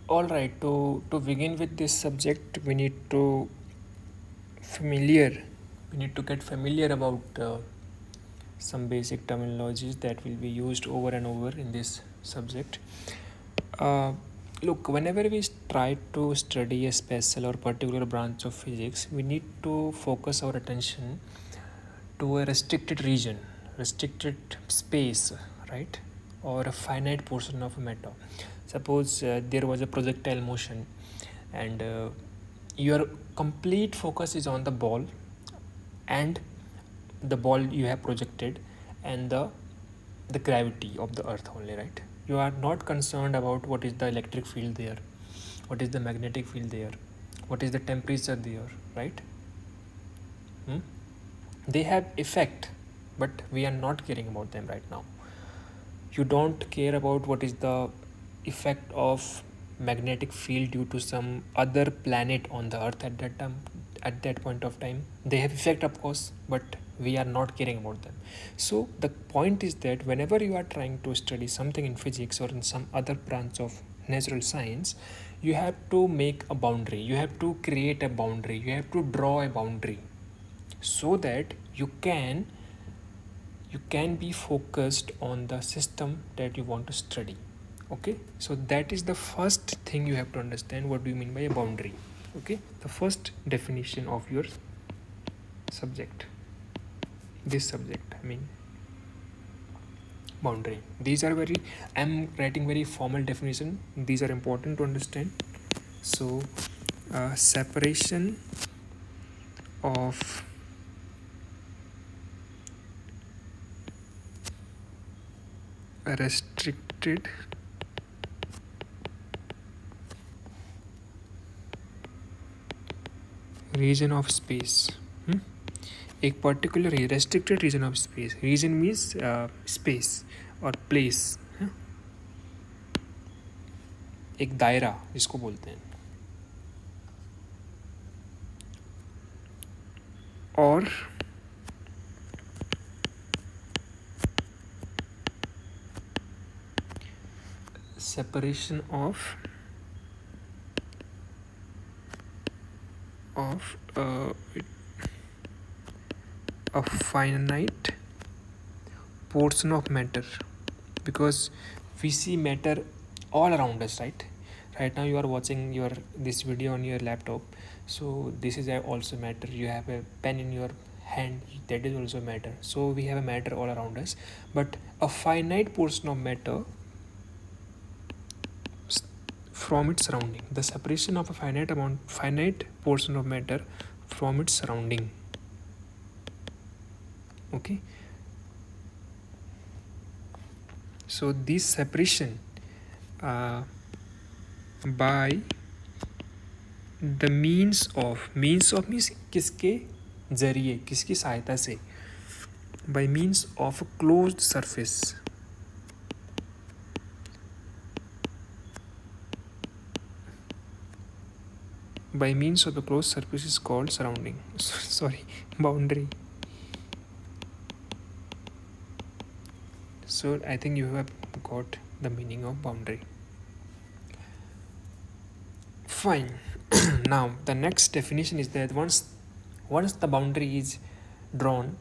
All right, to begin with this subject, familiar we need to get familiar about some basic terminologies that will be used over and over in this subject. Uh, Look, whenever we try to study a special or particular branch of physics, we need to focus our attention to a restricted region, restricted space, right? Or a finite portion of a matter. Suppose there was a projectile motion, and your complete focus is on the ball and the ball you have projected, and the gravity of the earth only, right? You are not concerned about what is the electric field there, what is the magnetic field there, what is the temperature there, right? Hmm? They have effect, but we are not caring about them right now. You don't care about what is the effect of magnetic field due to some other planet on the earth at that time. At that point of time they have effect, of course, but we are not caring about them. So the point is that whenever you are trying to study something in physics or in some other branch of natural science, you have to make a boundary, you have to create a boundary, you have to draw a boundary, so that you can be focused on the system that you want to study. Okay, so that is the first thing you have to understand. What do you mean by a boundary? Okay, the first definition of your subject, this subject, I mean, boundary. These are very, I'm writing very formal definition, these are important to understand. So separation of a restricted region of space. एक particular restricted region of space, region means space और place, एक दायरा जिसको बोलते हैं, और separation of a finite portion of matter, because we see matter all around us, right now you are watching this video on your laptop, so this is also matter. You have a pen in your hand, that is also matter. So we have a matter all around us, but a finite portion of matter from its surrounding, the separation of a finite portion of matter from its surrounding. Okay, so this separation by the means of means किसके जरिए, किसकी सहायता से, by means of a closed surface, by means of a closed surface is called surrounding. Sorry, boundary. So I think you have got the meaning of boundary. Fine. Now the next definition is that once the boundary is drawn,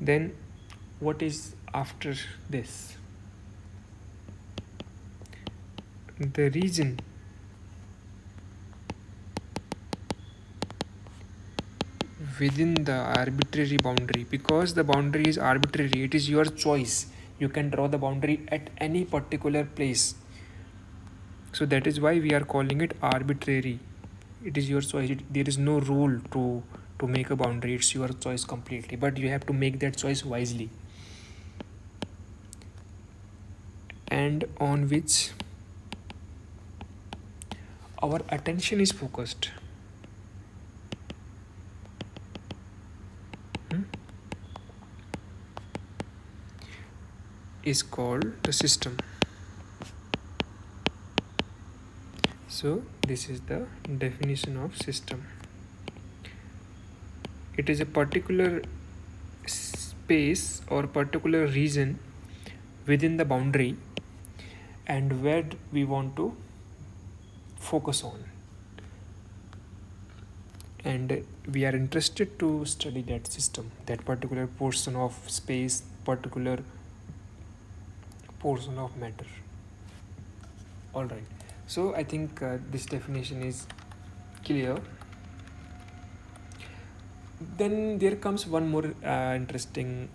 then what is after this? The region within the arbitrary boundary, because the boundary is arbitrary, it is your choice, you can draw the boundary at any particular place, so that is why we are calling it arbitrary. It is your choice, there is no rule to make a boundary, it's your choice completely, but you have to make that choice wisely, and on which our attention is focused. Is called the system. So this is the definition of system. It is a particular space or particular region within the boundary, and where we want to focus on, and we are interested to study that system, that particular portion of space, particular portion of matter. All right, so I think this definition is clear. Then there comes one more interesting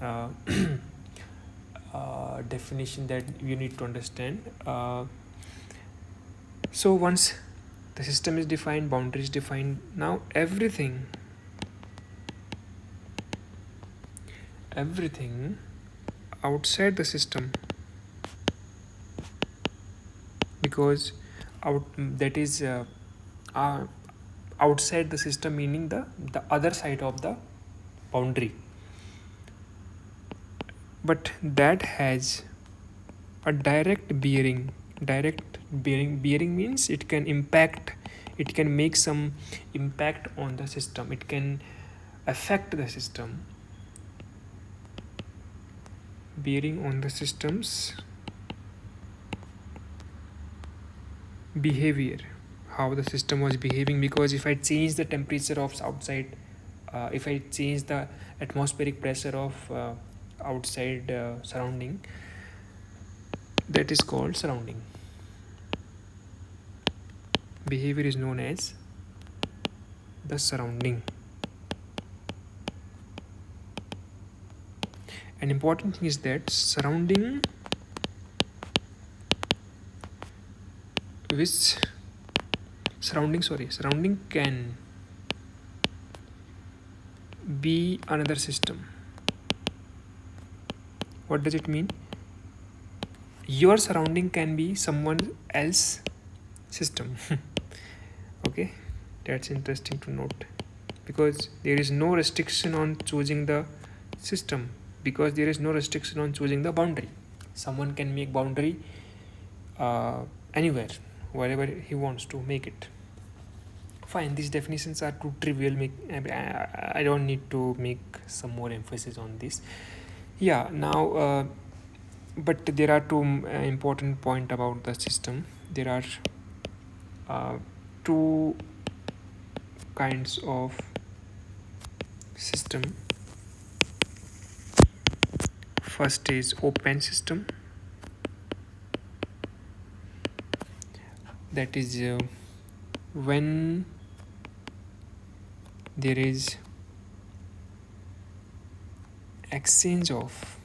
definition that you need to understand. So once the system is defined, boundary is defined, now everything outside the system, because that is outside the system, meaning the other side of the boundary, but that has a direct bearing means it can make some impact on the system, it can affect the system, bearing on the system's behavior, how the system was behaving. Because if I change the temperature of outside, if I change the atmospheric pressure of outside surrounding, that is called surrounding. Behavior is known as the surrounding. An important thing is that surrounding can be another system. What does it mean? Your surrounding can be someone else's system. Okay, that's interesting to note, because there is no restriction on choosing the system, because there is no restriction on choosing the boundary. Someone can make boundary anywhere, wherever he wants to make it. Fine, these definitions are too trivial, I don't need to make some more emphasis on this. Yeah, now but there are two important point about the system. There are two kinds of system. First is open system, that is when there is exchange of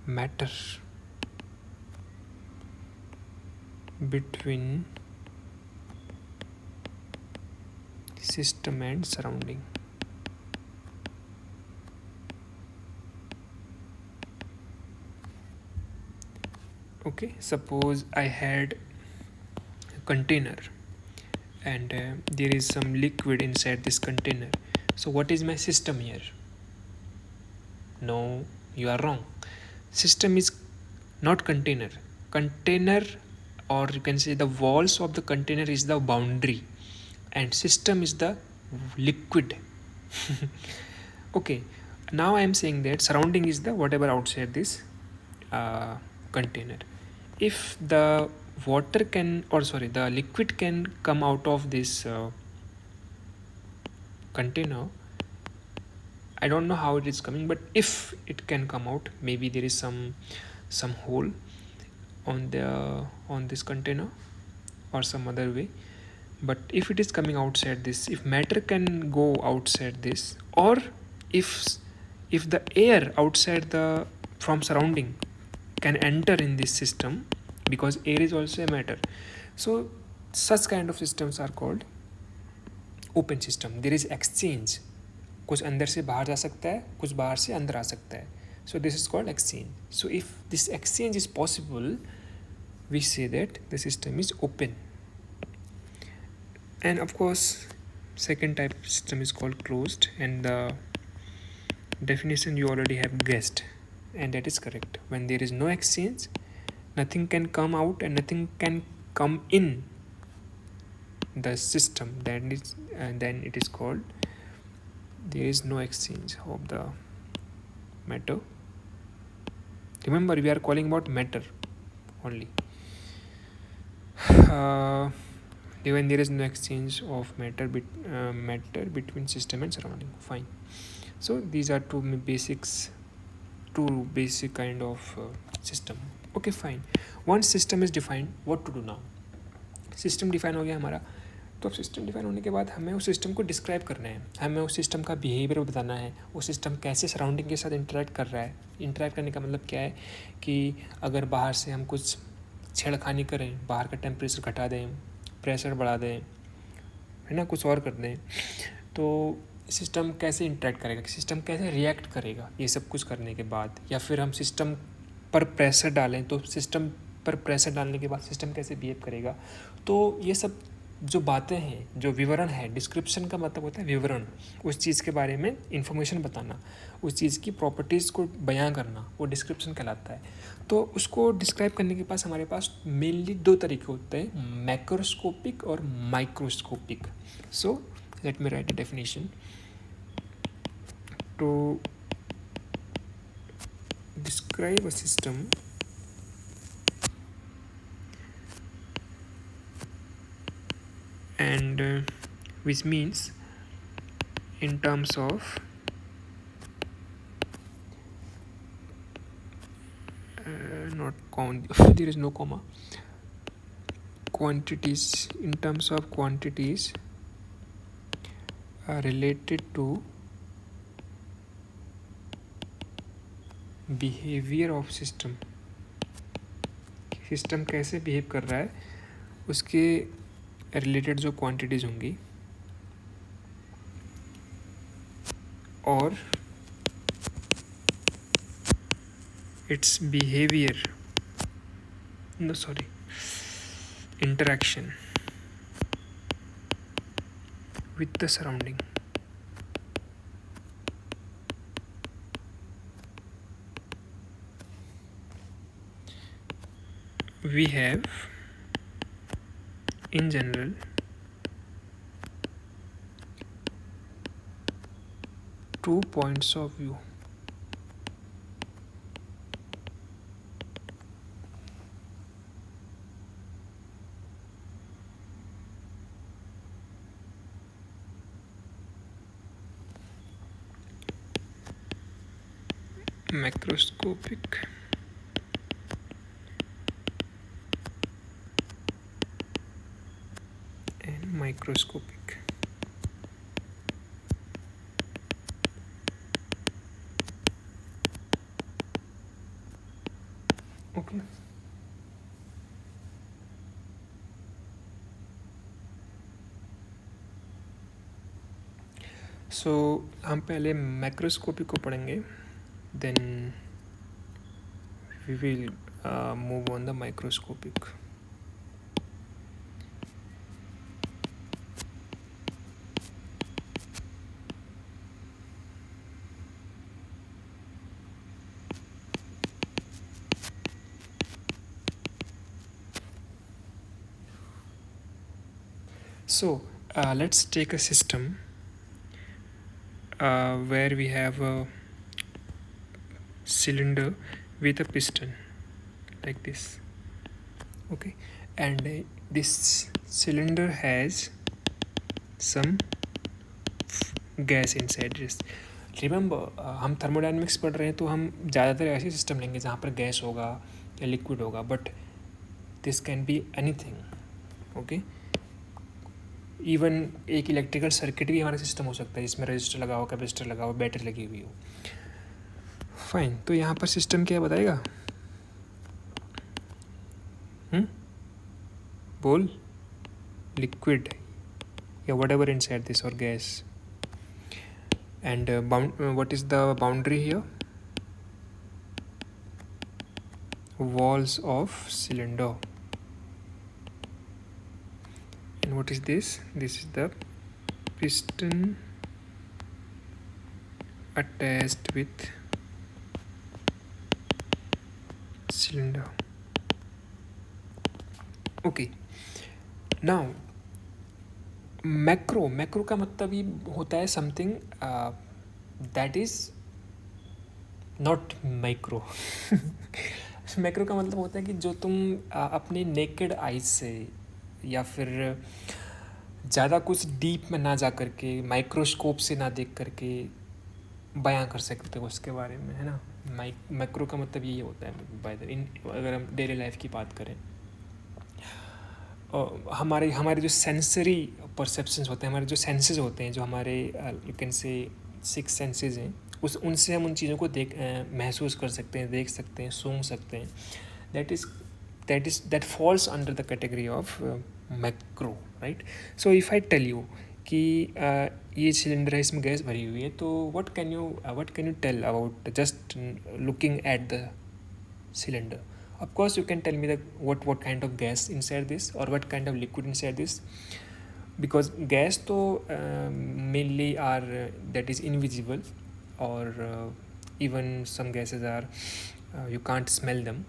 matter between system and surrounding. Okay, suppose I had a container and there is some liquid inside this container. So what is my system here? No, you are wrong. System is not container. Container, or you can say the walls of the container, is the boundary, and system is the liquid. Okay, now I am saying that surrounding is the whatever outside this container. If the the liquid can come out of this container, I don't know how it is coming, but if it can come out, maybe there is some hole on this container or some other way. But if it is coming outside this, if matter can go outside this, or if the air outside the from surrounding can enter in this system, because air is also a matter, so such kind of systems are called open system. There is exchange, कुछ अंदर से बाहर जा सकता है, कुछ बाहर से अंदर आ सकता है. So this is called exchange. So if this exchange is possible, we say that the system is open. And of course, second type of system is called closed, and the definition you already have guessed, and that is correct. When there is no exchange, nothing can come out and nothing can come in the system, then it is called there is no exchange of the matter. Remember, we are calling about matter only. uh, when there is no exchange of matter between system and surrounding. Fine. So these are two basic kind of system. Okay, fine. Once system is defined, what to do now? System define हो गया हमारा. तो अब system define होने के बाद हमें उस सिस्टम को डिस्क्राइब करना है, हमें उस सिस्टम का बिहेवियर बताना है, वो सिस्टम कैसे सराउंडिंग के साथ इंटरेक्ट कर रहा है. इंटरेक्ट करने का मतलब क्या है कि अगर बाहर से हम कुछ छेड़खानी करें, बाहर का टेम्परेचर घटा दें, प्रेशर बढ़ा दें, है ना, कुछ और कर दें, तो सिस्टम कैसे इंटरेक्ट करेगा, सिस्टम कैसे रिएक्ट करेगा ये सब कुछ करने के बाद. या फिर हम सिस्टम पर प्रेशर डालें तो सिस्टम पर प्रेशर डालने के बाद सिस्टम कैसे बिहेव करेगा. तो ये सब जो बातें हैं, जो विवरण है, डिस्क्रिप्शन का मतलब होता है विवरण, उस चीज़ के बारे में इंफॉर्मेशन बताना, उस चीज़ की प्रॉपर्टीज़ को बयां करना, वो डिस्क्रिप्शन कहलाता है. तो उसको डिस्क्राइब करने के पास हमारे पास मेनली दो तरीके होते हैं, मैक्रोस्कोपिक और microscopic. So let me right a definition. To describe a system, and which means in terms of not there is no comma, quantities, in terms of quantities related to behaviour of system. System कैसे behave कर रहा है उसके related जो quantities होंगी, और it's behaviour, no sorry, interaction with the surrounding. We have in general two points of view. Macroscopic and microscopic. Okay. So हम पहले मैक्रोस्कोपिक को पढ़ेंगे, then we will move on the microscopic. So let's take a system where we have a cylinder with a piston like this. Okay, and this cylinder has some gas inside this. Remember हम thermodynamics पढ़ रहे हैं तो हम ज़्यादातर ऐसे system लेंगे जहाँ पर गैस होगा या लिक्विड होगा, but this can be anything. Okay, even एक इलेक्ट्रिकल सर्किट भी हमारा सिस्टम हो सकता है जिसमें रजिस्टर लगा हो, कैपेसिटर लगा हो, बैटरी लगी हुई हो. फाइन, तो यहाँ पर सिस्टम क्या बताएगा? बोल. लिक्विड या वट एवर इनसाइड दिस, और gas. And what is the boundary here? Walls of cylinder. And what is this? This is the piston attached with cylinder. Okay, now macro का मतलब ये होता है something that is not micro. Macro का मतलब होता है कि जो तुम अपने नेकेड आइज से या फिर ज़्यादा कुछ डीप में ना जा करके, माइक्रोस्कोप से ना देख करके बयां कर सकते हो उसके बारे में, है ना। मैक्रो का मतलब यही होता है बाय द इन, अगर हम डेली लाइफ की बात करें। हमारे हमारे जो सेंसरी परसेप्शंस होते हैं, हमारे जो सेंसेस होते हैं, जो हमारे यू कैन से 6 सेंसेस हैं, उनसे हम उन चीज़ों को महसूस कर सकते हैं, देख सकते हैं, सूंघ सकते हैं। That falls under the category of macro, right. So if I tell you कि ये सिलेंडर है, इसमें गैस भरी हुई है, तो what can you tell about just looking at the cylinder? Of course, you can tell me that what kind of gas inside this, or what kind of liquid inside this, because gas to mainly are that is invisible, or even some gases are you can't smell them,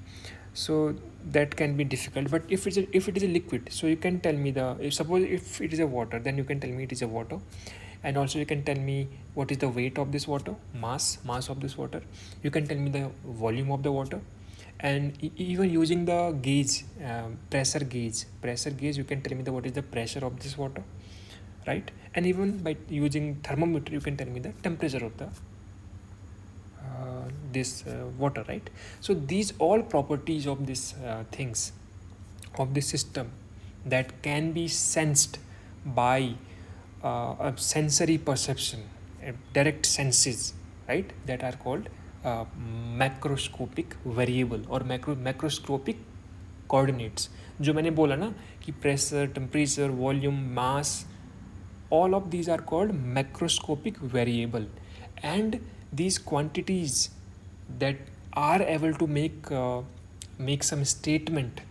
so that can be difficult. But if it is a liquid, so you can tell me suppose if it is a water, then you can tell me it is a water. And also you can tell me what is the weight of this water, mass of this water. You can tell me the volume of the water. And even using the gauge, pressure gauge, you can tell me what is the pressure of this water, right? And even by using thermometer, you can tell me the temperature of the this water, right? So these all properties of this things of this system that can be sensed by a sensory perception, direct senses, right, that are called macroscopic variable और macroscopic coordinates. जो मैंने बोला ना कि pressure, temperature, volume, mass, all of these are called macroscopic variable, and these quantities that are able to make some statement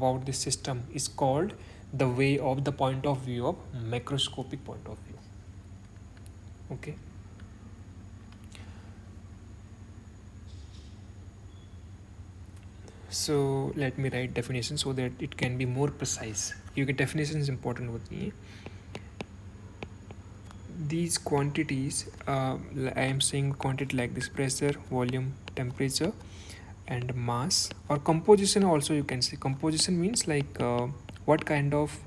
about this system is called the way of the point of view of macroscopic point of view. Okay. So let me write definition so that it can be more precise. क्योंकि definitions important होती हैं. These quantities, I am saying quantity like this: pressure, volume, temperature, and mass, or composition also you can say. Composition means like what kind of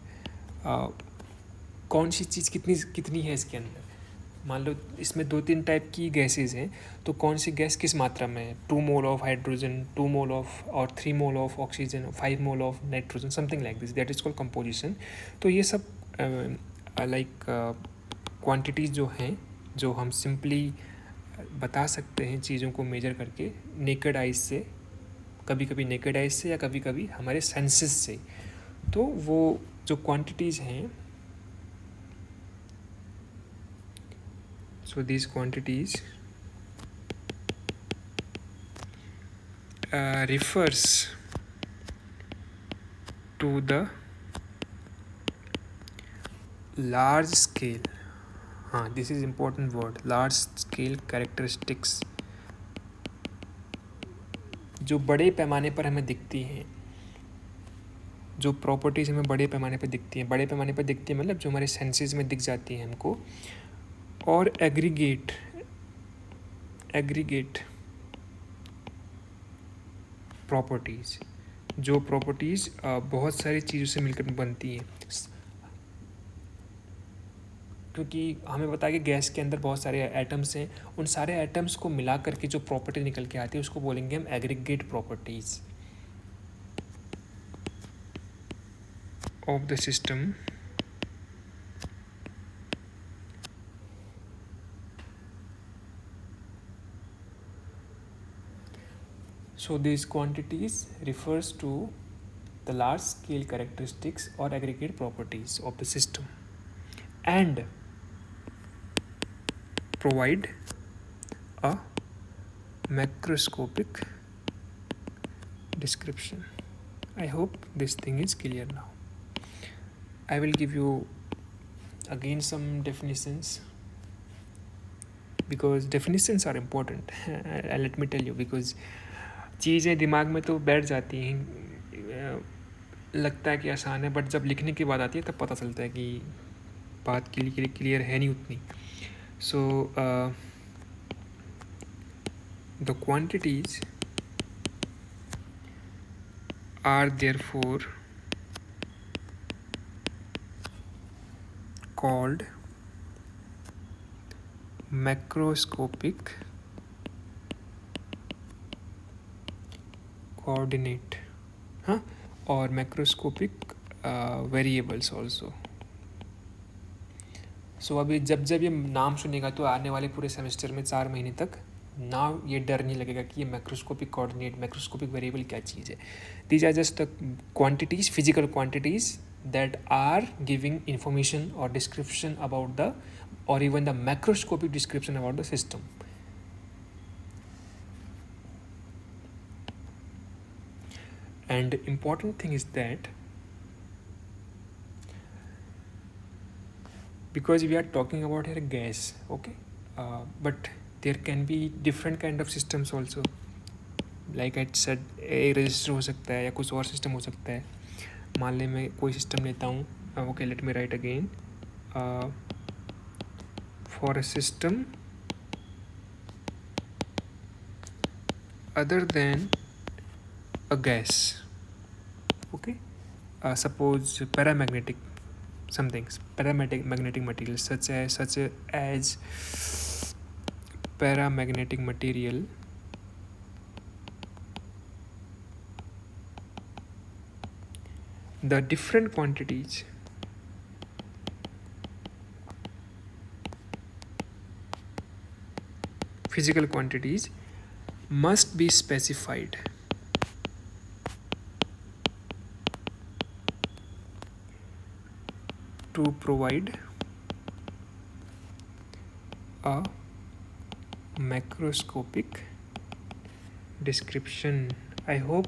कौन सी चीज़ कितनी है इसके अंदर। मान लो इसमें 2-3 टाइप की गैसेज हैं, तो कौन सी गैस किस मात्रा में है, 2 mole of hydrogen, 2 mole of और 3 mole of oxygen, 5 mole of nitrogen, something like this, that is called composition. तो ये सब लाइक क्वांटिटीज़ जो हैं, जो हम सिंपली बता सकते हैं चीज़ों को मेजर करके नेकेड आइज से, कभी कभी नेकेड आइज से या कभी कभी हमारे सेंसेस से। तो वो जो क्वांटिटीज़ हैं, so these quantities refers to the large scale, this is important word, large scale characteristics, जो बड़े पैमाने पर हमें दिखती हैं, जो प्रॉपर्टीज़ हमें बड़े पैमाने पर दिखती हैं, बड़े पैमाने पर दिखती है मतलब जो हमारे सेंसेस में दिख जाती हैं हमको, और एग्रीगेट प्रॉपर्टीज़, जो प्रॉपर्टीज़ बहुत सारी चीज़ों से मिलकर बनती हैं। क्योंकि हमें पता है कि गैस के अंदर बहुत सारे एटम्स हैं, उन सारे एटम्स को मिला करके जो प्रॉपर्टी निकल के आती है उसको बोलेंगे हम aggregate properties of the system. So these quantities refers to the large scale characteristics or aggregate properties of the system and provide a macroscopic description. I hope this thing is clear now. I will give you again some definitions because definitions are important. Let me tell you, because चीज़ें दिमाग में तो बैठ जाती हैं, लगता है कि आसान है, बट जब लिखने की बात आती है तब पता चलता है कि बात क्लियर है नहीं उतनी। So the quantities are therefore called macroscopic coordinate, हाँ, और macroscopic variables also. सो अभी जब जब ये नाम सुनेगा तो आने वाले पूरे सेमेस्टर में 4 महीने तक ना ये डर नहीं लगेगा कि ये मैक्रोस्कोपिक कोऑर्डिनेट, मैक्रोस्कोपिक वेरिएबल क्या चीज़ है. These are just the quantities, physical quantities that are giving information और डिस्क्रिप्शन अबाउट द, और even the macroscopic description about the system. And important thing is that because we are talking about here a gas, okay, but there can be different kind of systems also. Like I said, एक register हो सकता है या कुछ और system हो सकता है. मान ले मैं कोई सिस्टम लेता हूँ, okay, let me right again, for a system other than a gas, okay, suppose paramagnetic materials such as paramagnetic material the different quantities physical quantities must be specified to provide a macroscopic description. I hope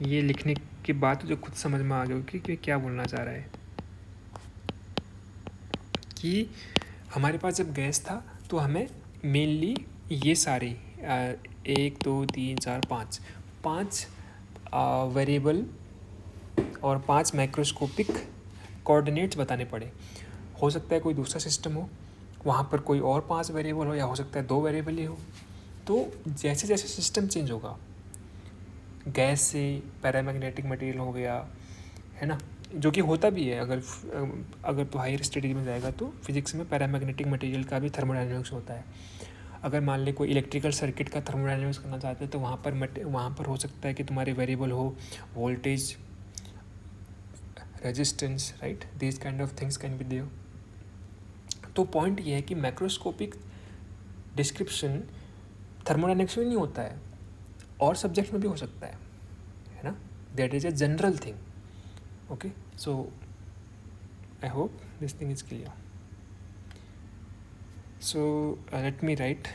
ये लिखने के बाद जो खुद समझ में आ गया कि क्या बोलना चाह रहा है. कि हमारे पास जब गैस था तो हमें मेनली ये सारे 1 2 3 4 5 वेरिएबल और 5 मैक्रोस्कोपिक कोऑर्डिनेट्स बताने पड़े. हो सकता है कोई दूसरा सिस्टम हो, वहाँ पर कोई और 5 वेरिएबल हो, या हो सकता है 2 वेरिएबल ही हो. तो जैसे जैसे सिस्टम चेंज होगा, गैस से पैरामैग्नेटिक मटेरियल हो गया, है ना, जो कि होता भी है. अगर तो हायर स्टडीज में जाएगा तो फिजिक्स में पैरामैग्नेटिक मटेरियल का भी थर्मोडायनेमिक्स होता है. अगर मान ले कोई इलेक्ट्रिकल सर्किट का थर्मोडायनेमिक्स करना चाहते हैं तो वहाँ पर हो सकता है कि तुम्हारे वेरिएबल हो voltage, resistance, right, this kind of things can be there. तो पॉइंट ये है कि मैक्रोस्कोपिक डिस्क्रिप्शन थर्मोडायनेमिक्स में नहीं होता है, और सब्जेक्ट में भी हो सकता है ना. That is a general thing. Okay, so I hope this thing is clear. So let me write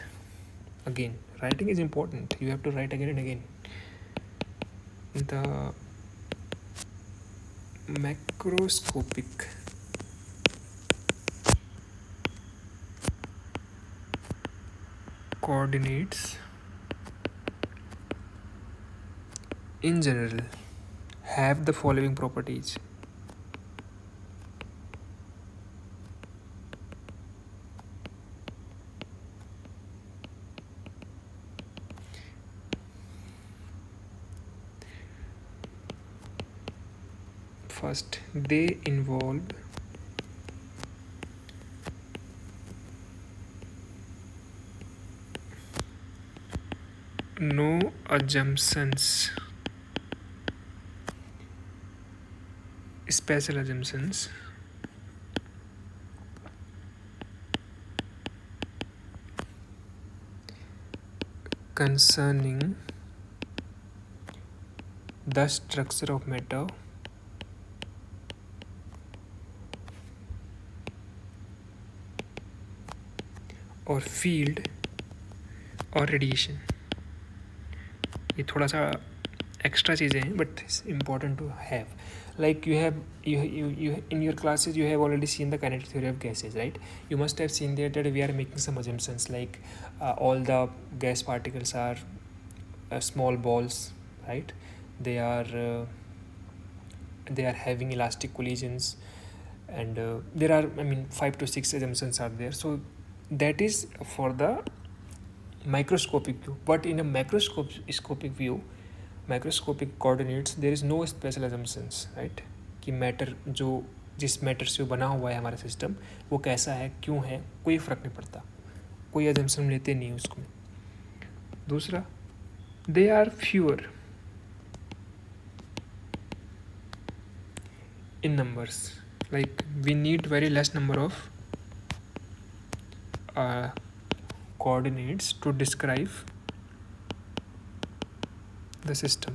again. Writing is important. You have to write again and again. The macroscopic coordinates in general have the following properties. First, they involve no assumptions, special assumptions, concerning the structure of matter और field और radiation. ये थोड़ा सा extra चीज़ें हैं but it's important to have. Like you in your classes you have already seen the kinetic theory of gases, right? You must have seen that we are making some assumptions like all the gas particles are small balls, right? They are having elastic collisions, and there are 5 to 6 assumptions are there. So that is for the microscopic view, but in a macroscopic view microscopic coordinates there is no special assumptions, right, कि matter जो जिस matter से बना हुआ है हमारा system वो कैसा है, क्यों है, कोई फ़र्क नहीं पड़ता, कोई अजम्पशन लेते नहीं उसको। दूसरा, they are fewer in numbers, like we need very less number of coordinates to describe the system.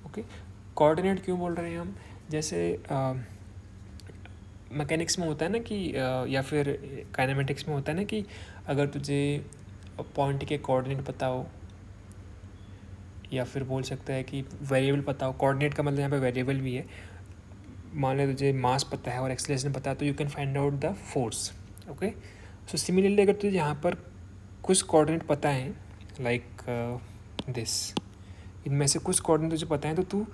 Okay, coordinate क्यों बोल रहे हैं हम? जैसे मैकेनिक्स में होता है ना कि या फिर काइनेमेटिक्स में होता है ना कि अगर तुझे पॉइंट के कोऑर्डिनेट पता हो, या फिर बोल सकता है कि वेरिएबल पता हो, कोऑर्डिनेट का मतलब यहाँ पे वेरिएबल भी है। मान ले तुझे मास पता है और एक्सेलरेशन पता है तो you can find out the force. Okay, so similarly अगर तुझे यहाँ पर कुछ कोऑर्डिनेट पता है लाइक दिस, इनमें से कुछ कोऑर्डिनेट तुझे पता है तो तू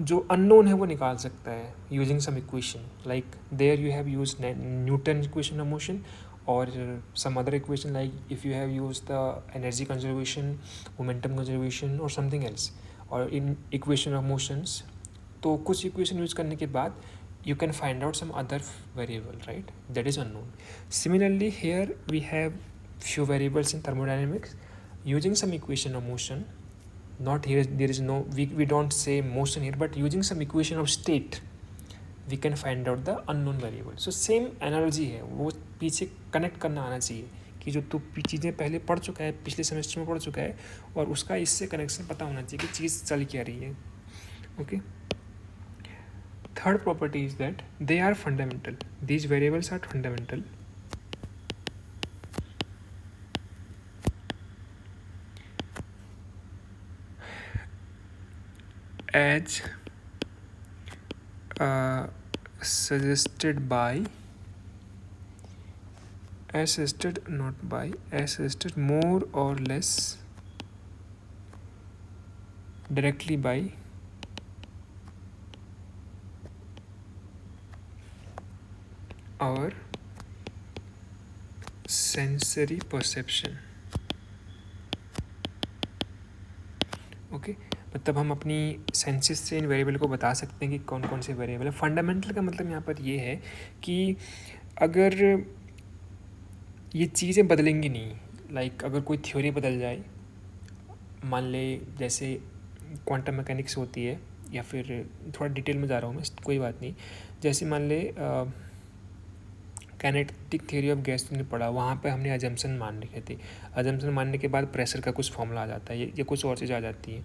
जो अननोन है वो निकाल सकता है using some equation, like there you have use Newton equation of motion और some other equation, like if you have used the energy conservation, momentum conservation or something else, or in equation of motions, तो कुछ equation use करने के बाद you can find out some other variable, right, that is unknown. Similarly here we have few variables in thermodynamics using some equation of motion, not here there is no, we don't say motion here, but using some equation of state we can find out the unknown variable. So same analogy है, वो पीछे connect करना आना चाहिए कि जो तू चीज़ें पहले पढ़ चुका है, पिछले सेमेस्टर में पढ़ चुका है, और उसका इससे कनेक्शन पता होना चाहिए कि चीज़ चल क्या रही है। Okay, third property is that they are fundamental, these variables are fundamental as suggested more or less directly by our sensory perception. Okay, मतलब हम अपनी सेंसेस से इन वेरिएबल को बता सकते हैं कि कौन कौन से वेरिएबल है। फंडामेंटल का मतलब यहाँ पर ये है कि अगर ये चीज़ें बदलेंगी नहीं, लाइक अगर कोई थ्योरी बदल जाए, मान ले जैसे क्वांटम मैकेनिक्स होती है, या फिर थोड़ा डिटेल में जा रहा हूँ मैं, कोई बात नहीं, जैसे मान ले काइनेटिक थ्योरी ऑफ गैस तुमने पढ़ा, वहाँ पे हमने अजम्पशन मान रखे थे, अजम्पशन मानने के बाद प्रेशर का कुछ फॉर्मूला आ जाता है, ये कुछ और चीज़ आ जाती है,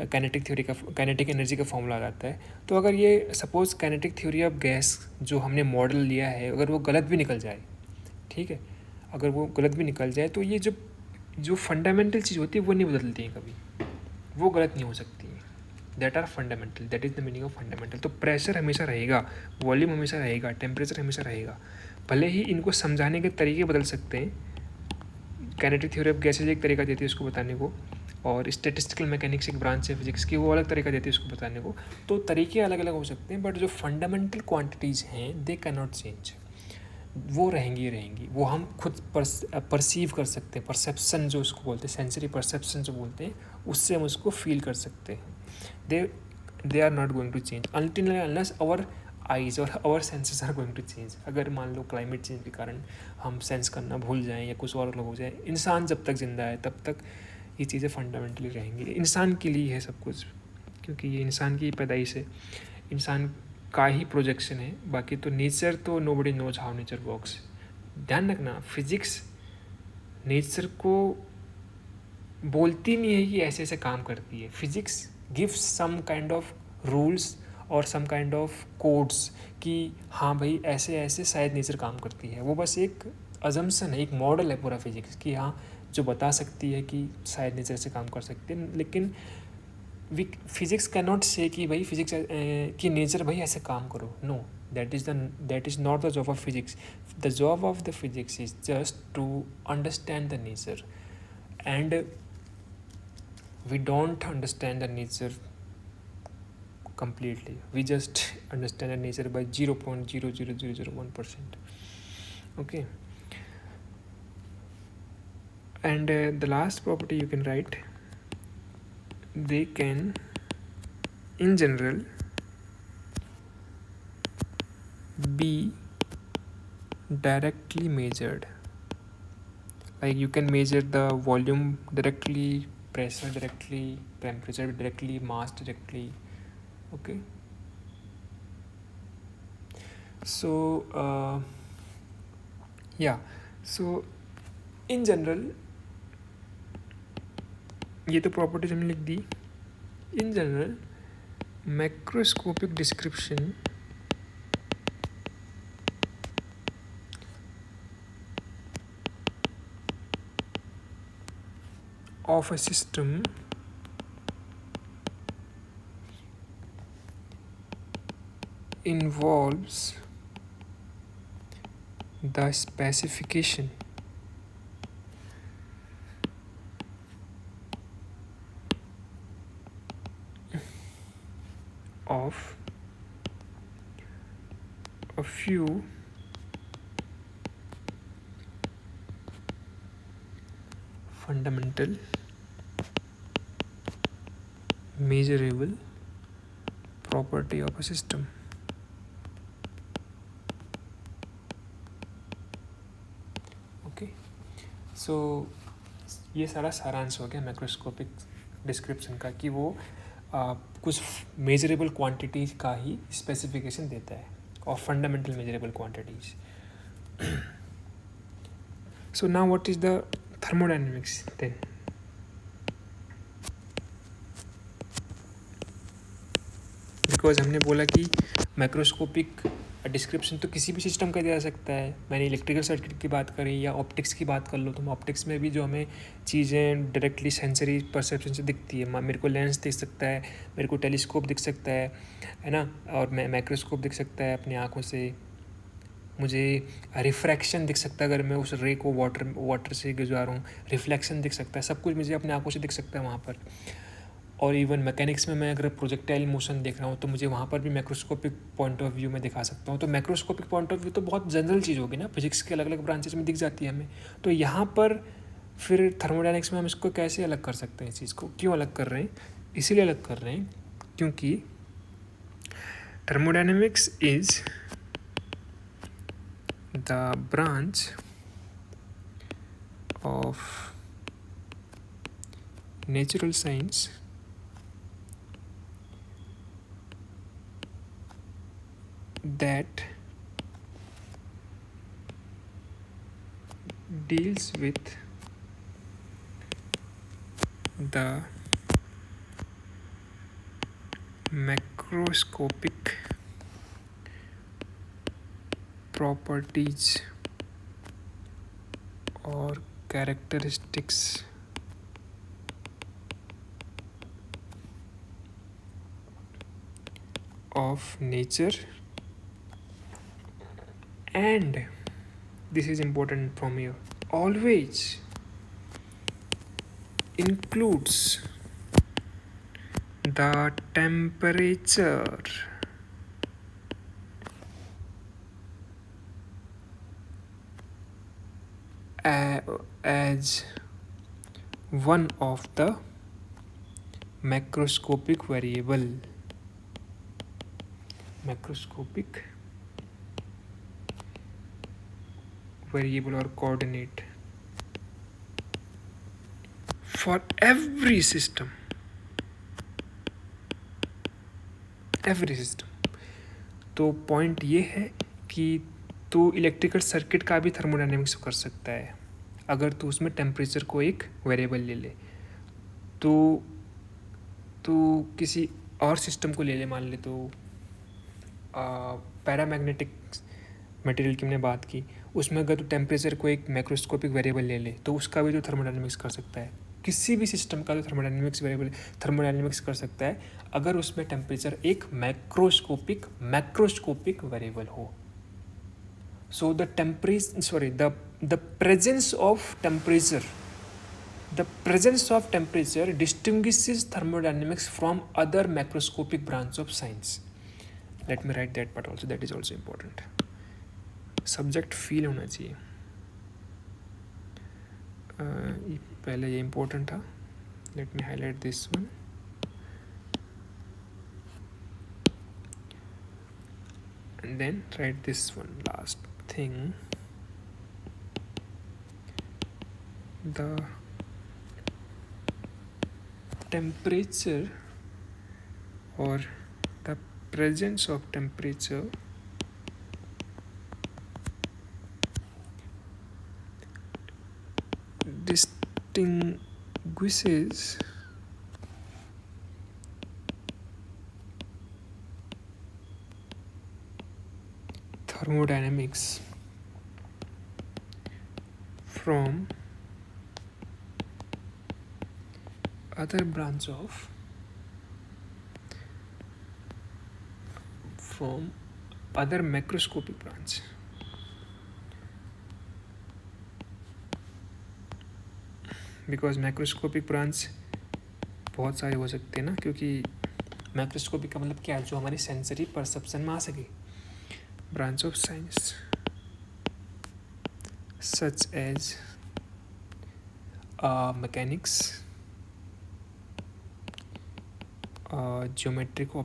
काइनेटिक थ्योरी का, काइनेटिक एनर्जी का फॉर्मूला आ जाता है। तो अगर ये suppose kinetic theory of gas जो हमने मॉडल लिया है अगर वो गलत भी निकल जाए, ठीक है, अगर वो गलत भी निकल जाए तो ये जो फंडामेंटल चीज़ होती है वो नहीं बदलती है कभी, वो गलत नहीं हो सकती है। That are fundamental, that is the meaning of fundamental. तो प्रेशर हमेशा रहेगा, वॉल्यूम हमेशा रहेगा, टेम्परेचर हमेशा रहेगा, भले ही इनको समझाने के तरीके बदल सकते हैं। काइनेटिक थ्योरी ऑफ गैसेज एक तरीका देती है उसको बताने को, और स्टैटिस्टिकल मैकेनिक्स एक ब्रांच है फिजिक्स की, वो अलग तरीका देती है उसको बताने को, तो तरीके अलग अलग हो सकते हैं, बट जो फंडामेंटल क्वांटिटीज़ हैं दे कैन नॉट चेंज, वो रहेंगी, वो हम खुद परसीव कर सकते हैं, परसेप्शन जो उसको बोलते हैं, सेंसरी परसेप्शन जो बोलते हैं, उससे हम उसको फील कर सकते हैं। They are not going to change until unless our eyes और our senses are going to change. अगर मान लो क्लाइमेट चेंज के कारण हम सेंस करना भूल जाएं या कुछ और हो जाए, इंसान जब तक ज़िंदा है तब तक ये चीज़ें फंडामेंटली रहेंगी, इंसान के लिए है सब कुछ, क्योंकि ये इंसान की पैदाइश है, इंसान का ही प्रोजेक्शन है, बाकी तो नेचर तो nobody knows how nature works. ध्यान रखना, फिजिक्स नेचर को बोलती नहीं है कि ऐसे ऐसे काम करती है, physics gives some kind of rules और सम काइंड ऑफ कोड्स कि हाँ भाई ऐसे ऐसे शायद नेचर काम करती है, वो बस एक अजम्पशन है, एक मॉडल है पूरा फिजिक्स कि हाँ जो बता सकती है कि शायद नेचर से काम कर सकते हैं, लेकिन फिजिक्स कैन नॉट से कि भाई फिजिक्स कि नेचर भाई ऐसे काम करो, no, that is not the job of physics. The job of the physics is just to understand the nature, and we don't understand the nature completely, we just understand the nature by 0.00001%. okay, And the last property you can write, they can in general be directly measured. Like you can measure the volume directly, pressure directly, temperature directly, mass directly. Okay. So yeah, so in general ये तो properties हमने लिख दी. In general macroscopic description of a system involves the specification of a few fundamental measurable property of a system. Okay, so ये सारा सारांश हो गया मैक्रोस्कोपिक डिस्क्रिप्शन का कि वो कुछ मेजरेबल क्वांटिटीज का ही स्पेसिफिकेशन देता है और fundamental measurable quantities. So now what is the thermodynamics then? Because हमने बोला कि माइक्रोस्कोपिक डिस्क्रिप्शन तो किसी भी सिस्टम का दिया जा सकता है. मैंने इलेक्ट्रिकल सर्किट की बात करी या ऑप्टिक्स की बात कर लो, तो ऑप्टिक्स में भी जो हमें चीज़ें डायरेक्टली सेंसरी परसेप्शन से दिखती है, मेरे को लेंस दिख सकता है, मेरे को टेलीस्कोप दिख सकता है ना, और माइक्रोस्कोप दिख सकता है अपनी आँखों से, मुझे रिफ्रैक्शन दिख सकता है अगर मैं उस रे को वाटर से गुजार हूँ, रिफ्लेक्शन दिख सकता है, सब कुछ मुझे अपनी आँखों से दिख सकता है वहाँ पर. और इवन मैकेनिक्स में मैं अगर प्रोजेक्टाइल मोशन देख रहा हूँ तो मुझे वहाँ पर भी मैक्रोस्कोपिक पॉइंट ऑफ व्यू में दिखा सकता हूँ. तो मैक्रोस्कोपिक पॉइंट ऑफ व्यू तो बहुत जनरल चीज़ होगी ना, फिजिक्स के अलग अलग ब्रांचेस में दिख जाती है हमें. तो यहाँ पर फिर थर्मोडायनेमिक्स में हम इसको कैसे अलग कर सकते हैं, इस चीज़ को क्यों अलग कर रहे हैं? इसीलिए अलग कर रहे हैं क्योंकि thermodynamics is the branch of natural science that deals with the macroscopic properties or characteristics of nature, and this is important from here, always includes the temperature as one of the macroscopic variable. Macroscopic variable or coordinate for every system. तो point ये है कि तू electrical circuit का भी thermodynamics कर सकता है अगर तू उसमें टेम्परेचर को एक वेरिएबल ले ले. तो किसी और सिस्टम को ले ले, मान ले तो पैरामैग्नेटिक मटेरियल की हमने बात की, उसमें अगर तू टेम्परेचर को एक मैक्रोस्कोपिक वेरिएबल ले ले तो उसका भी तो थर्मोडायनेमिक्स कर सकता है. किसी भी सिस्टम का तो थर्मोडायनेमिक्स कर सकता है अगर उसमें टेम्परेचर एक मैक्रोस्कोपिक वेरिएबल हो. So the presence of temperature distinguishes thermodynamics from other macroscopic branch of science. Let me write that part also, that is also important. Subject feel होना चाहिए. पहले ये इम्पोर्टेंट था. Let me highlight this one. And then write this one last thing. The temperature or the presence of temperature distinguishes thermodynamics from other branch of from other macroscopic branch. Because macroscopic branch बहुत सारे हो सकते हैं ना, क्योंकि macroscopic का मतलब क्या है, जो हमारी सेंसरी परसेप्शन में आ सके. Branch of science such as mechanics, geometrical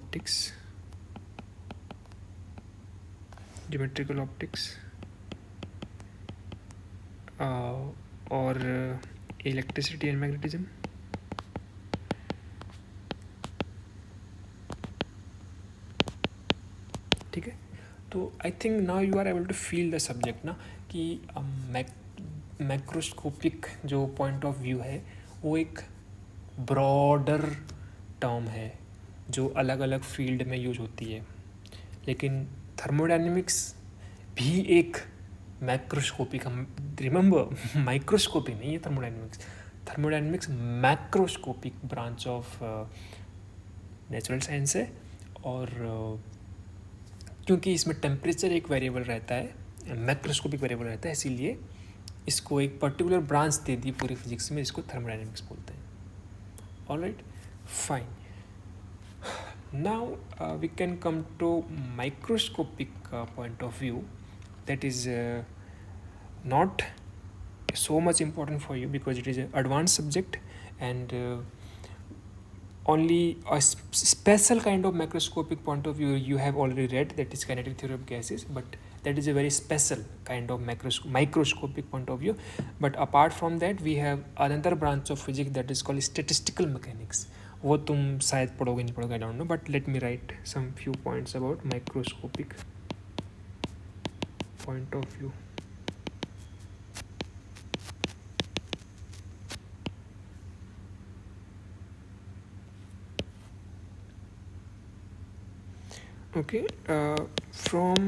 optics और इलेक्ट्रिसिटी एंड मैग्नेटिज्म. ठीक है, तो I think now you are able to feel the subject ना, कि मैक्रोस्कोपिक जो पॉइंट ऑफ व्यू है वो एक ब्रॉडर टर्म है जो अलग अलग फील्ड में यूज होती है. लेकिन थर्मोडायनेमिक्स भी एक मैक्रोस्कोपिक, रिमेंबर माइक्रोस्कोपी नहीं है thermodynamics. Thermodynamics macroscopic branch of natural science है. और क्योंकि इसमें टेम्परेचर एक वेरिएबल रहता है, मैक्रोस्कोपिक वेरिएबल रहता है, इसीलिए इसको एक पर्टिकुलर ब्रांच दे दी पूरी फिजिक्स में, इसको थर्मोडायनेमिक्स बोलते हैं. Alright, fine. Now we can come to microscopic point of view. That is not so much important for you because it is an advanced subject, and only a special kind of macroscopic point of view you have already read, that is kinetic theory of gases, but that is a very special kind of microscopic point of view. But apart from that, we have another branch of physics that is called statistical mechanics. वो तुम शायद पढ़ोगे नहीं पढ़ोगे, I don't know, but let me write some few points about microscopic point of view. Okay, from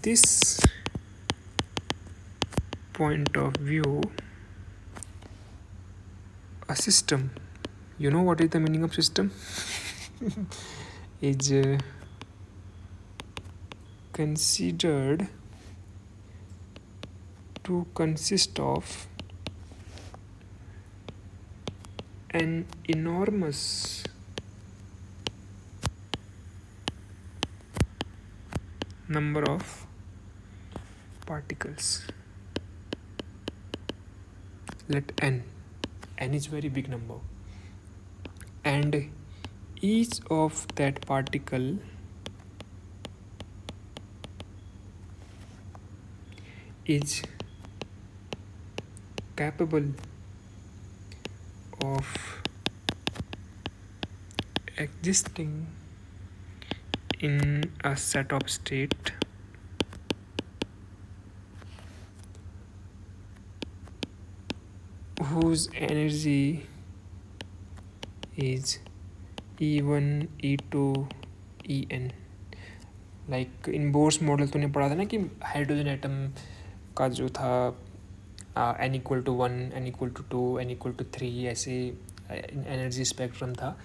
this point of view, a system, you know what is the meaning of system? is considered to consist of an enormous number of particles. Let n is very big number, and each of that particle is capable of existing in a set of state whose energy is E1, E2, En. Like in Bohr's model तूने पढ़ा था ना कि hydrogen atom का जो था n equal to 1, n equal to 2, n equal to 3, ऐसे energy spectrum था.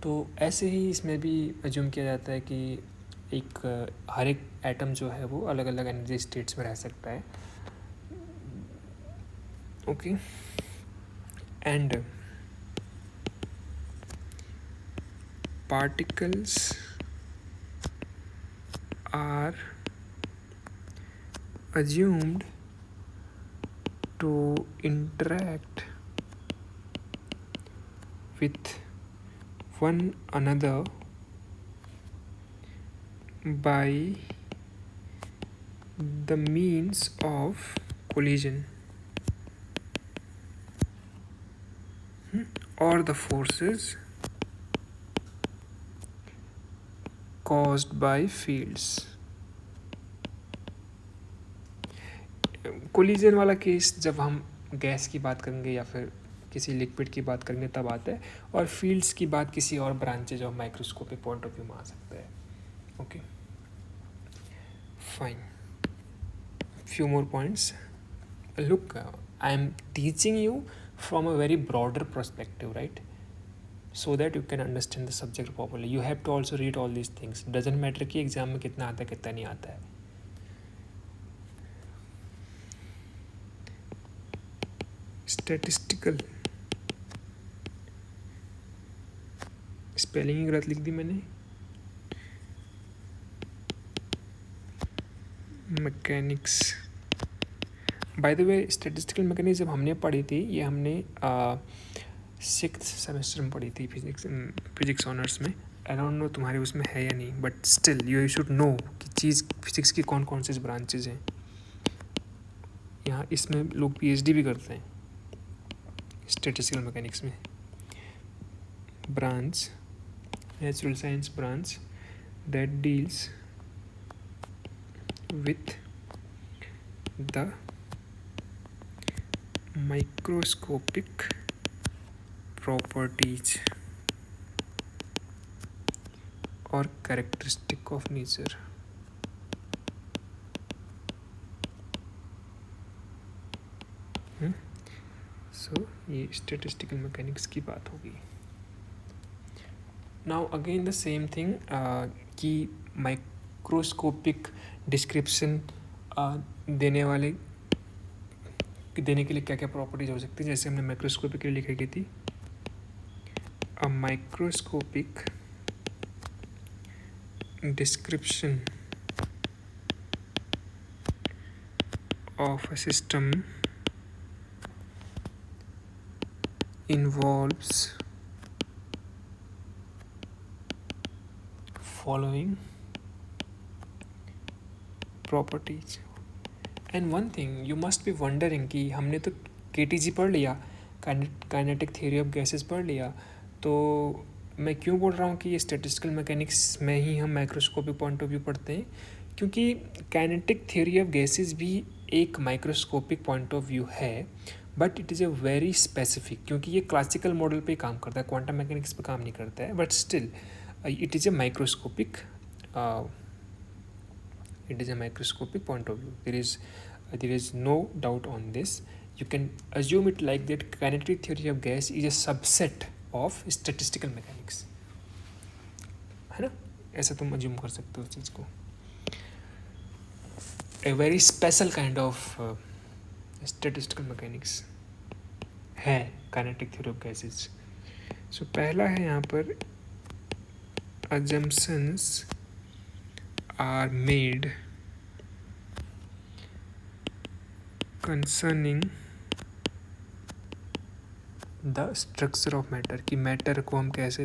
तो ऐसे ही इसमें भी अज्यूम किया जाता है कि हर एक एटम जो है वो अलग अलग एनर्जी स्टेट्स में रह सकता है. Okay, and particles are assumed to interact with one another by the means of collision or the forces caused by fields. Collision वाला केस जब हम गैस की बात करेंगे या फिर किसी लिक्विड की बात करेंगे तब आता है, और फील्ड्स की बात किसी और branches of microscopic point of view में आ सकता है. Okay, fine. Few more points. Look, I am teaching you from a very broader perspective, right? So that you can understand the subject properly. You have to also read all these things. Doesn't matter कि exam में कितना आता है कितना नहीं आता है. Statistical spelling गलत लिख दी मैंने. Mechanics. By the way statistical mechanics जब हमने पढ़ी थी, ये हमने 6th सेमेस्टर में पढ़ी थी फिजिक्स ऑनर्स में. आई डोंट नो तुम्हारे उसमें है या नहीं, but still you should know कि चीज़ फिजिक्स की कौन कौन से ब्रांचेज हैं. यहाँ इसमें लोग PhD भी करते हैं स्टैटिस्टिकल मैकेनिक्स में. Branch, natural science branch that deals with the microscopic properties or characteristic of nature. So ये statistical mechanics की बात होगी. Now again the same thing कि माइक्रोस्कोपिक डिस्क्रिप्शन देने के लिए क्या क्या प्रॉपर्टीज हो सकती है. जैसे हमने माइक्रोस्कोपिक के लिए लिखी थी, a microscopic description of a system involves following properties. And one thing you must be wondering कि हमने तो KTG पढ़ लिया, काइनेटिक थ्योरी ऑफ गैसेस पढ़ लिया, तो मैं क्यों बोल रहा हूँ कि ये स्टैटिस्टिकल मैकेनिक्स में ही हम माइक्रोस्कोपिक पॉइंट ऑफ व्यू पढ़ते हैं. क्योंकि काइनेटिक थ्योरी ऑफ गैसेस भी एक माइक्रोस्कोपिक पॉइंट ऑफ व्यू है, but it is a very specific, क्योंकि ये क्लासिकल मॉडल पे काम करता है, क्वांटम मैकेनिक्स पे काम नहीं करता है. But still it is a microscopic point of view. There is no doubt on this. You can assume it like that. Kinetic theory of gas is a subset of statistical mechanics, है ना. ऐसा तुम assume कर सकते हो उस चीज़ को. A very special kind of statistical mechanics है kinetic theory of gases. So पहला है यहाँ पर assumptions are made concerning the structure of matter. कि मैटर को हम कैसे,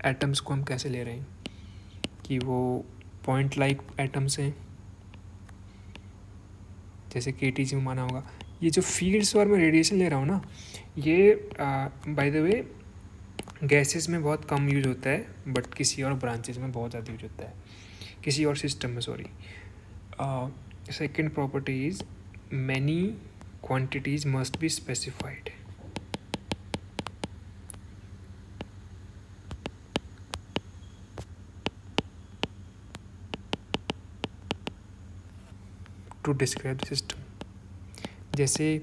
एटम्स को हम कैसे ले रहे हैं, कि वो पॉइंट लाइक एटम्स हैं जैसे KTG में माना होगा. ये जो फील्ड्स और मैं रेडिएशन ले रहा हूँ ना, ये बाय द वे गैसेस में बहुत कम यूज होता है, बट किसी और ब्रांचेस में बहुत ज़्यादा यूज होता है, किसी और सिस्टम में. Sorry. Second property is many quantities must be specified. To describe the system. जैसे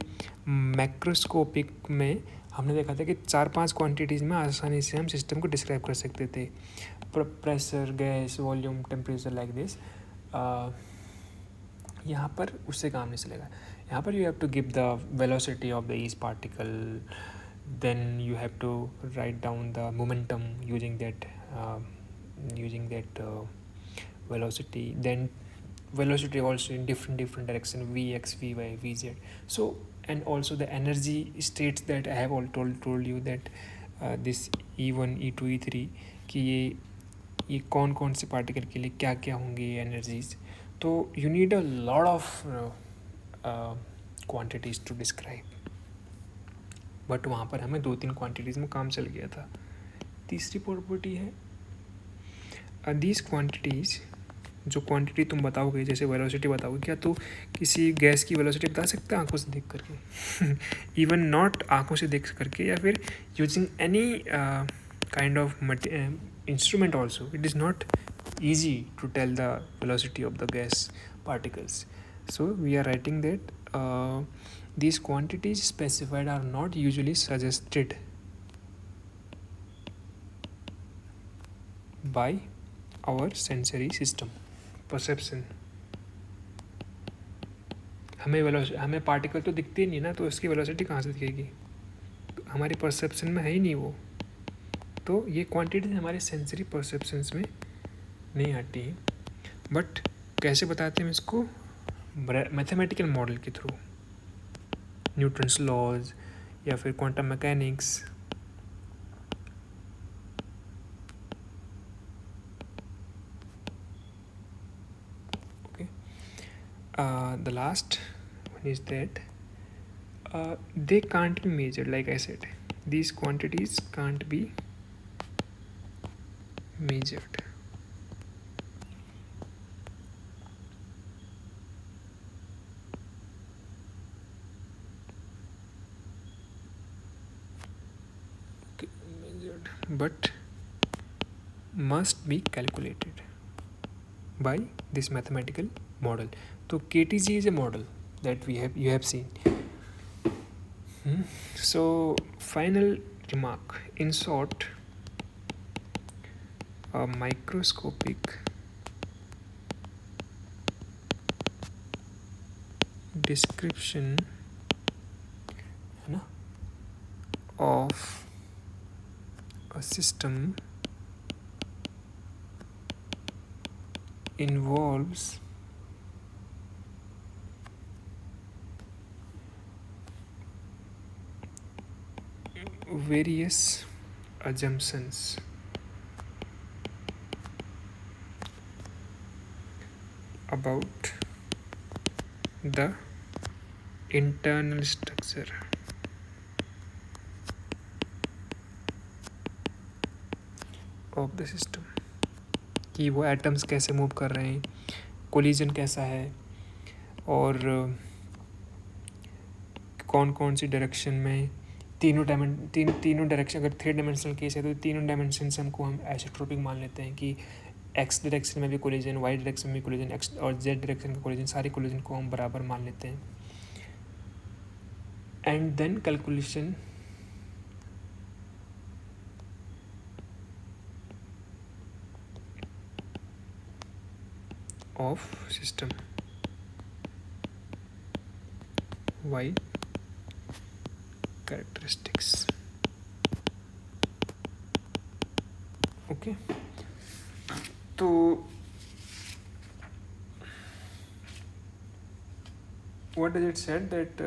मैक्रोस्कोपिक में हमने देखा था कि 4-5 क्वांटिटीज़ में आसानी से हम सिस्टम को डिस्क्राइब कर सकते थे. Pressure, gas, volume, temperature, like this. यहाँ पर उससे काम नहीं चलेगा. यहाँ पर you have to give the velocity of the each particle, then you have to write down the momentum using that velocity, then velocity also in different direction, vx, vy, vz. So and also the energy states that I have all told you that this E1 E2 E3 कि ये कौन कौन से particle के लिए क्या क्या होंगे ये एनर्जीज. तो you need a lot of quantities to describe, but वहाँ पर हमें 2-3 क्वांटिटीज़ में काम चल गया था. तीसरी प्रॉपर्टी है दीज क्वांटिटीज़. जो क्वांटिटी तुम बताओगे, जैसे वेलोसिटी बताओगे, क्या तो किसी गैस की वेलोसिटी बता सकते हैं आंखों से देख करके? इवन नॉट आंखों से देख करके, या फिर using any kind of instrument also, it is not easy to tell the velocity of the gas particles. So we are writing that these quantities specified are not usually suggested by our sensory system perception. हमें particle तो दिखते ही नहीं ना, तो इसकी velocity कहाँ से दिखेगी? हमारे परसेप्शन में है ही नहीं वो. तो ये क्वांटिटीज हमारे सेंसरी परसेप्शंस में नहीं आती हैं. बट कैसे बताते हैं इसको? मैथमेटिकल मॉडल के थ्रू, न्यूटन्स लॉज या फिर quantum mechanics. Okay, the last one is that they can't be measured. Like I said, these quantities can't be measured. Okay, measured, but must be calculated by this mathematical model. So KTG is a model that you have seen. So final remark, in short, a microscopic description of a system involves various assumptions about the internal structure of the system. कि वो atoms कैसे move कर रहे हैं, collision कैसा है, और कौन कौन सी डायरेक्शन में, तीनों डायरेक्शन. अगर 3 डायमेंशनल केस है तो तीनों डायमेंशन से हम आइसोट्रोपिक मान लेते हैं कि एक्स डायरेक्शन में भी कोलिजन, वाई डायरेक्शन में भी कोलिजन, एक्स और जेड डायरेक्शन का कोलिजन, सारे कोलिजन को हम बराबर मान लेते हैं. And then calculation of system y characteristics. Okay, तो what does it said that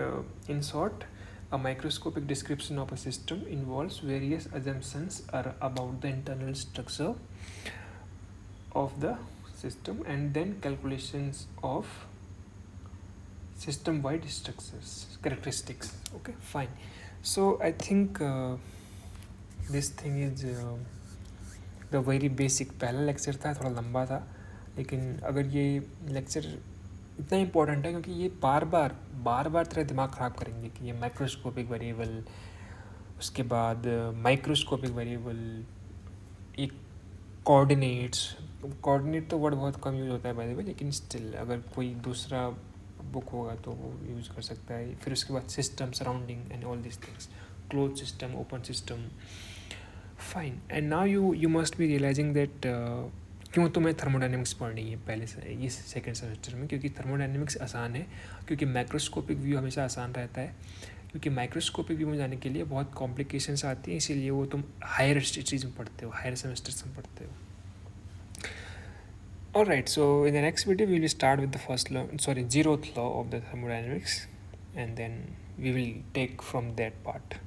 in short, a microscopic description of a system involves various assumptions about the internal structure of the system and then calculations of system wide structures characteristics. Okay, fine. So I think this thing is the very basic. पहला lecture था, थोड़ा लंबा था, लेकिन अगर ये lecture इतना important है क्योंकि ये बार बार तेरा दिमाग ख़राब करेंगे कि ये माइक्रोस्कोपिक वेरिएबल, उसके बाद माइक्रोस्कोपिक वेरिएबल, एक कोऑर्डिनेट तो वर्ड बहुत कम यूज़ होता है बाय द वे, लेकिन स्टिल अगर कोई दूसरा बुक होगा तो वो यूज़ कर सकता है. फिर उसके बाद system, surrounding and all this things, close system, open system. Fine. And now you must be realising that क्यों तुम्हें थर्मोडायनेमिक्स पढ़नी है पहले से ये सेकेंड सेमेस्टर में, क्योंकि थर्मोडायनेमिक्स आसान है, क्योंकि माइक्रोस्कोपिक व्यू हमेशा आसान रहता है, क्योंकि माइक्रोस्कोपिक व्यू में जाने के लिए बहुत कॉम्प्लिकेशंस आती हैं, इसीलिए वो तुम हायर चीज़ में पढ़ते हो, हायर सेमेस्टर्स में पढ़ते हो. Alright, so in the next video we will start with the first law, zeroth law of the thermodynamics, and then we will take from that part.